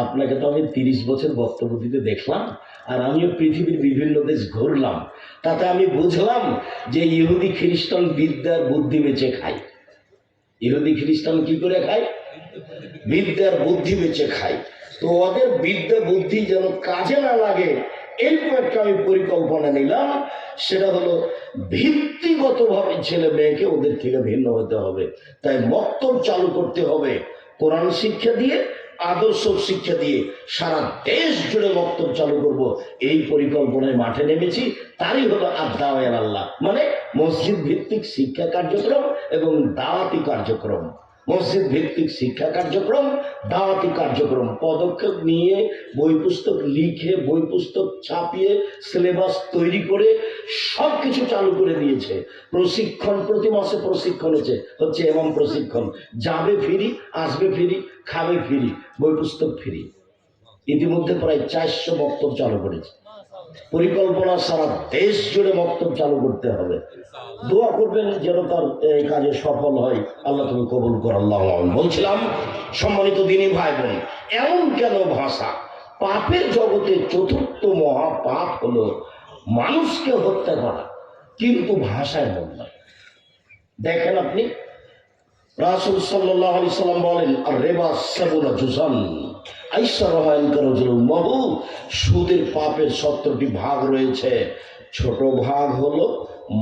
Speaker 1: আপনাকে তো আমি 30 বছর বক্তব্য দিতে দেখলাম, আর আমিও পৃথিবীর বিভিন্ন দেশ ঘুরলাম, তাতে আমি বুঝলাম যে ইহুদি খ্রিস্টান বিদ্যার বুদ্ধি বেচে খায়। ইহুদি খ্রিস্টান কি করে খায়? বিদ্যার বুদ্ধি বেচে খায়। তো ওদের বিদ্যা বুদ্ধি যেন কাজে না লাগে, এরকম একটা আমি পরিকল্পনা নিলাম। সেটা হলো ভিত্তিগতভাবে ছেলে মেয়েকে ওদের থেকে ভিন্ন হতে হবে। তাই মক্তব চালু করতে হবে কোরআন শিক্ষা দিয়ে, আদর্শ শিক্ষা দিয়ে। সারা দেশ জুড়ে মক্তব চালু করব, এই পরিকল্পনায় মাঠে নেমেছি। তারই হলো আদ-দাওয়া ইলাল্লাহ, মানে মসজিদ ভিত্তিক শিক্ষা কার্যক্রম এবং দাওয়াতি কার্যক্রম। মসজিদ ভিত্তিক শিক্ষা কার্যক্রম, দাওয়াতি কার্যক্রম, পদক্ষেপ নিয়ে বই পুস্তক লিখে, বই পুস্তক ছাপিয়ে, সিলেবাস তৈরি করে সব কিছু চালু করে দিয়েছে। প্রশিক্ষণ প্রতি মাসে প্রশিক্ষণ হচ্ছে এবং প্রশিক্ষণ যাবে ফ্রি, আসবে ফ্রি, খাবে ফ্রি, বই পুস্তক ফ্রি। ইতিমধ্যে প্রায় 400 মক্তব চালু করেছে। পরিকল্পনা সারা দেশ জুড়ে মক্তব চালু করতে হবে। দোয়া করবেন যেন তার এই কাজে সফল হয়। আল্লাহ তুমি কবুল কর, আল্লাহ। বলছিলাম সম্মানিত দিনী ভাই বোন, এমন কেন ভাষা? পাপের জগতে চতুর্থ মহাপাপ হলো মানুষকে হত্যা করা, কিন্তু ভাষা এমন নয়। দেখেন আপনি, রাসূল সাল্লাল্লাহু আলাইহি সাল্লাম বলেন আর রেবা সাবুনা জুসান, আয়েশা রাদিয়াল্লাহু সুদের পাপের 70টি ভাগ রয়েছে। ছোট ভাগ হলো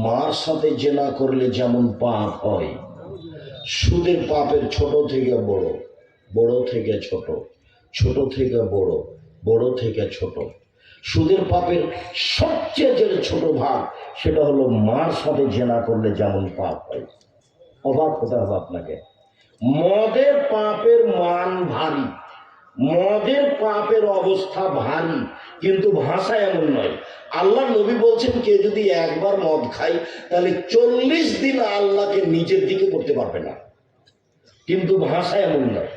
Speaker 1: মার সাথে জেনা করলে যেমন পাপ হয়। সুদের পাপের ছোট থেকে বড়, বড় থেকে ছোট, ছোট থেকে বড়, বড় থেকে ছোট। সুদের পাপের সবচেয়ে যে ছোট ভাগ সেটা হলো মার সাথে জেনা করলে যেমন পাপ হয়। অবাক হতে হবে আপনাকে। মদের পাপের মান ভারী, মদের পাপের অবস্থা ভারী, কিন্তু ভাষা এমন নয়। আল্লাহ নবী বলছেন কে যদি একবার মদ খায় তাহলে 40 দিন আল্লাহকে নিজের দিকে করতে পারবে না, কিন্তু ভাষা এমন নয়।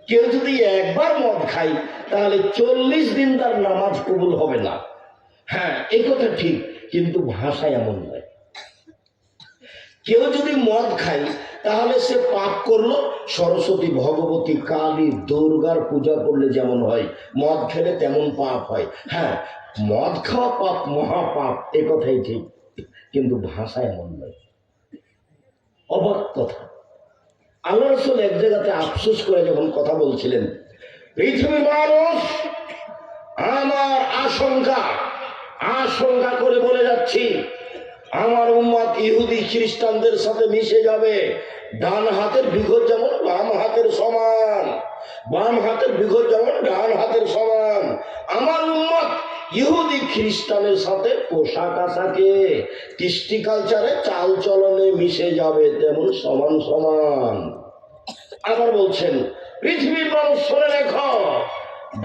Speaker 1: কেউ যদি একবার মদ খায় তাহলে 40 দিন তার নামাজ কবুল হবে না। হ্যাঁ, এই কথা ঠিক, কিন্তু ভাষা এমন নয়। কেউ যদি মদ খায় তাহলে সে পাপ করলো। সরস্বতী, ভগবতী, কালী, দুর্গার পূজা করলে যেমন হয়, মদ খেলে তেমন পাপ হয়। হ্যাঁ, মদ খাওয়া পাপ, মহাপাপ, এ কথাই ঠিক, কিন্তু ভাষা এমন নয়। অবাক কথা। আল্লাহ রাসূল এক জায়গাতে আফসোস করে যখন কথা বলছিলেন, পৃথিবীর মানুষ, আমার আশঙ্কা করে বলে যাচ্ছি, আমার উম্মত ইহুদি খ্রিস্টানদের সাথে মিশে যাবে। ডান হাতের বিঘত যেমন বাম হাতের সমান, বাম হাতের বিঘত যেমন ডান হাতের সমান। আমার উম্মত ইহুদি খ্রিস্টানের সাথে পোশাক আশাকে, কৃষ্টি কালচারে, চাল চলনে মিশে যাবে, তেমন সমান সমান। আবার বলছেন, পৃথিবীর মানুষ শুনে রেখো,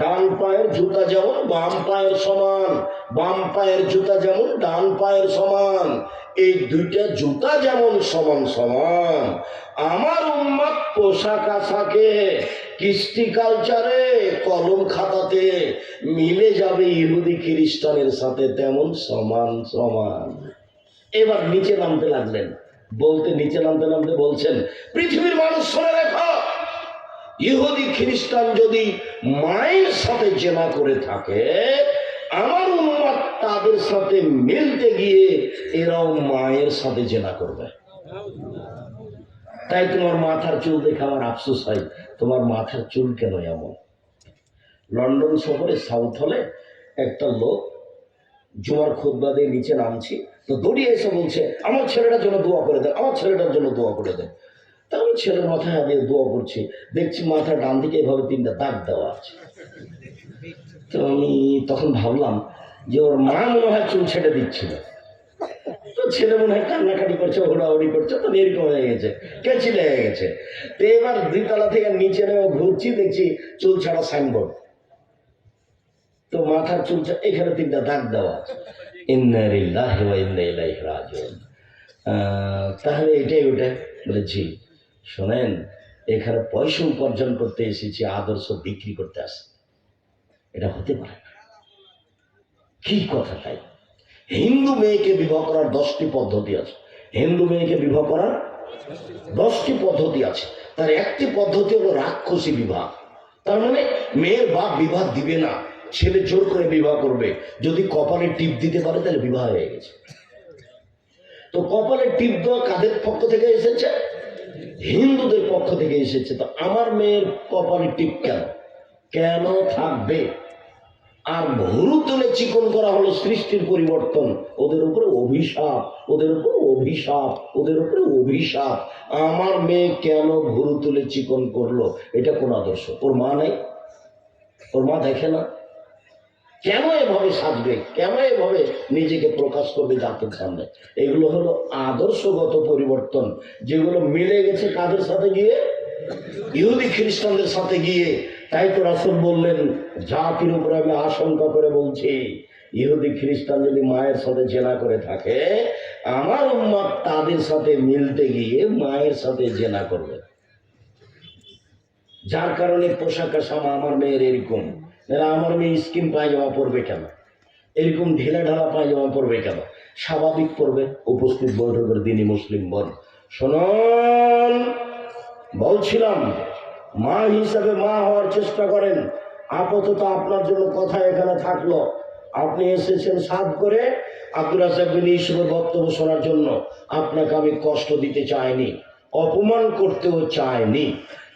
Speaker 1: ডান পায়ের জুতা যেমন বাম পায়ের সমান, বাম পায়ের জুতা যেমন ডান পায়ের সমান, এই দুইটা জুতা যেমন সমান সমান, আমার উম্মত পোশাক আশাকে, কৃষ্টি কালচারে, কলম খাতাতে মিলে যাবে ইহুদি খ্রিস্টানের সাথে, তেমন সমান সমান। এবার নিচে নামতে লাগলেন, নিচে নামতে বলছেন, পৃথিবীর মানুষ শুনে রেখো, ইহুদি খ্রিস্টান যদি মায়ের সাথে জেনা করে থাকে, আমার উম্মত তাদের সাথে মিলতে গিয়ে এরাও মায়ের সাথে জেনা করবে। তাই তোমার মাথার চুল দেখে আমার আফসোস হয়, তোমার মাথার চুল কেন এমন? লন্ডন শহরে সাউথ হলে একটা লোক জুমার খুতবা দিয়ে নিচে নামছি, তো দৌড়িয়ে এসে বলছে, আমার ছেলেটার জন্য দোয়া করে দেন, আমার ছেলেটার জন্য দোয়া করে দেন। তা আমি ছেলের মাথায় হাত দিয়ে দোয়া করছি, দেখছি মাথার ডান দিকে এভাবে 3টা দাগ দেওয়া আছে। তো আমি তখন ভাবলাম যে ওর মা মনে হয় চুল ছেড়ে দিচ্ছিল, তো ছেলে মনে হয় কান্নাকাটি করছে, ঘোরাঘুরি করছে, তো এরকম হয়ে গেছে, কেঁচি লেগে গেছে। তো এবার 2 তলা থেকে নিচে নেমে ঘুরছি, দেখছি চুল ছাড়া সাইনবোর্ড, তো মাথার চুল এখানে 3টা দাগ দেওয়া আছে। ইন্না লিল্লাহি ওয়া ইন্না ইলাইহি রাজিউন। তাহলে এটাই ওটা? বলে জি। শোনেন, এখানে পয়সা উপার্জন করতে এসেছি, আদর্শ বিক্রি করতে আসে, এটা হতে পারে না। কি কথা? তাই হিন্দু মেয়েকে বিবাহ করার 10টি পদ্ধতি আছে। হিন্দু মেয়েকে বিবাহ করার 10টি পদ্ধতি আছে। তার একটি পদ্ধতি হলো রাক্ষসী বিবাহ। তার মানে মেয়ের বাপ বিবাহ দিবে না, ছেলে জোর করে বিবাহ করবে। যদি কপালে টিপ দিতে পারে তাহলে বিবাহ হয়ে গেছে। তো কপালে টিপ দেওয়া কাদের পক্ষ থেকে এসেছে? হিন্দুদের পক্ষ থেকে এসেছে। তো আমার মেয়ের কপালে টিপ কেন থাকবে? আর ভুরু তুলে চিকন করা হলো সৃষ্টির পরিবর্তন, ওদের উপরে অভিশাপ, ওদের উপরে অভিশাপ, ওদের উপরে অভিশাপ। আমার মেয়ে কেন ভুরু তুলে চিকন করলো? এটা কোন আদর্শ? ওর মা নাই? ওর মা দেখে না? কেন এভাবে সাজবে? কেন এভাবে নিজেকে প্রকাশ করবে জাতির সামনে? এগুলো হলো আদর্শগত পরিবর্তন, যেগুলো মিলে গেছে কাদের সাথে গিয়ে? ইহুদি খ্রিস্টানদের সাথে গিয়ে। তাই তো রাসূল বললেন, জাতির উপরে আমি আশঙ্কা করে বলছি, ইহুদি খ্রিস্টান যদি মায়ের সাথে জেনা করে থাকে, আমার উম্মত তাদের সাথে মিলতে গিয়ে মায়ের সাথে জেনা করবে। যার কারণে পোশাক আশাক আমার মেয়ের এরকম। আমার মেয়ে স্কিন পায়জামা পরবে কেন? এরকম ঢিলা ঢালা পায়জামা পরবে কেন? স্বাভাবিক পরবে। উপস্থিত বৈঠকের দিনই মুসলিম বোন শুনুন, বলছিলাম, মা হিসাবে মা হওয়ার চেষ্টা করেন। আপাতত আপনার জন্য কথা এখানে থাকলো। আপনি এসেছেন সাধ করে আব্দুর রাজ্জাক বিন ইউসুফের বক্তব্য শোনার জন্য। আপনাকে আমি কষ্ট দিতে চাইনি, অপমান করতেও চাইনি,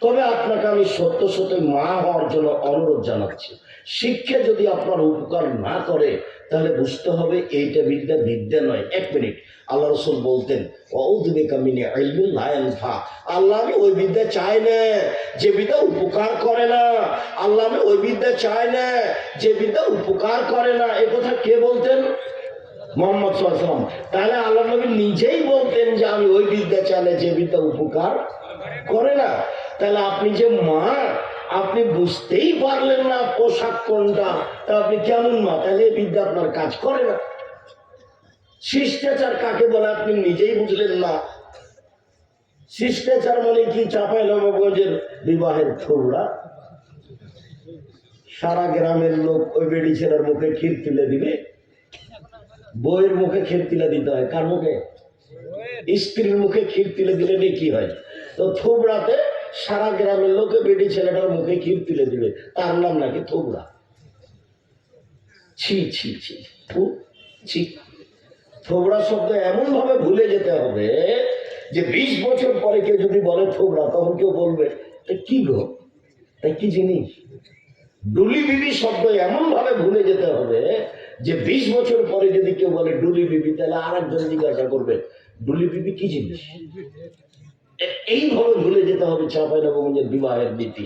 Speaker 1: তবে আপনাকে আমি সত্য সত্য মা হওয়ার জন্য অনুরোধ জানাচ্ছি। শিক্ষা যদি আপনার উপকার না করে তাহলে বুঝতে হবে এইটা বিদ্যা নয়। 1 মিনিট। আল্লাহ রাসূল বলতেন, আউযু বিকা মিন ইলমিন লা ইয়ানফা। আল্লাহ, আমি ওই বিদ্যা চাই না যে বিদ্যা উপকার করে না। আল্লাহ, আমি ওই বিদ্যা চাই না যে বিদ্যা উপকার করে না। এই কথা কে বলতেন? মুহাম্মদ সাল্লাল্লাহু আলাইহি ওয়াসাল্লাম। তাহলে আল্লাহ নবী নিজেই বলতেন যে আমি ওই বিদ্যা চাই না যে বিদ্যা উপকার করে না। তাহলে আপনি যে মা, আপনি বুঝতেই পারলেন না পোশাক কোনটা, তা আপনি কেমন মা? তাহলে এই বিদ্যা আপনার কাজ করে না। শিষ্টাচার কাকে বলে আপনি নিজেই বুঝলেন না। শিষ্টাচার মানে কি? চাঁপাইনবাবগঞ্জের বিবাহের থোবড়া। সারা গ্রামের লোক ওই বেডি ছেলের মুখে ক্ষীর তুলে দিবে, বউয়ের মুখে ক্ষীর তুলে দিতে হয়। কার মুখে? স্ত্রীর মুখে ক্ষীর তুলে দিলে কি হয়? তো থুবড়াতে সারা গ্রামের লোকে বেটি ছেলেটার মুখে ক্ষীর তুলে দিবে, তার নাম নাকি থুবড়া। ছি ছি ছি ছি। থোবড়া শব্দ এমন ভাবে ভুলে যেতে হবে যে 20 বছর পরে কেউ যদি বলে থোবড়া, তখন কেউ বলবে কি গো, কি জিনিস? ডুলি বিবি শব্দ এমন ভাবে ভুলে যেতে হবে যে 20 বছর পরে যদি কেউ বলে ডুলি বিবি, তাহলে আর একজন জিজ্ঞাসা করবে ডুলি বিবি কি জিনিস। এইভাবে ভুলে যেতে হবে চাঁপাইনবাবগঞ্জের বিবাহের নীতি।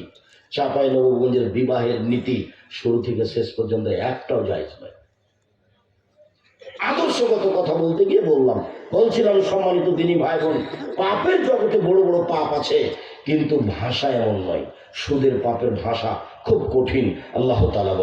Speaker 1: চাঁপাইনবাবগঞ্জের বিবাহের নীতি শুরু থেকে শেষ পর্যন্ত একটাও জায়েজ নয়। আদর্শগত কথা বলতে গিয়ে বলছিলাম সম্মানিত দিনী ভাই বোন, পাপের জগতে বড় বড় পাপ আছে, কিন্তু ভাষা এমন নয়। সুদের পাপের ভাষা খুব কঠিন। আল্লাহ তাআলা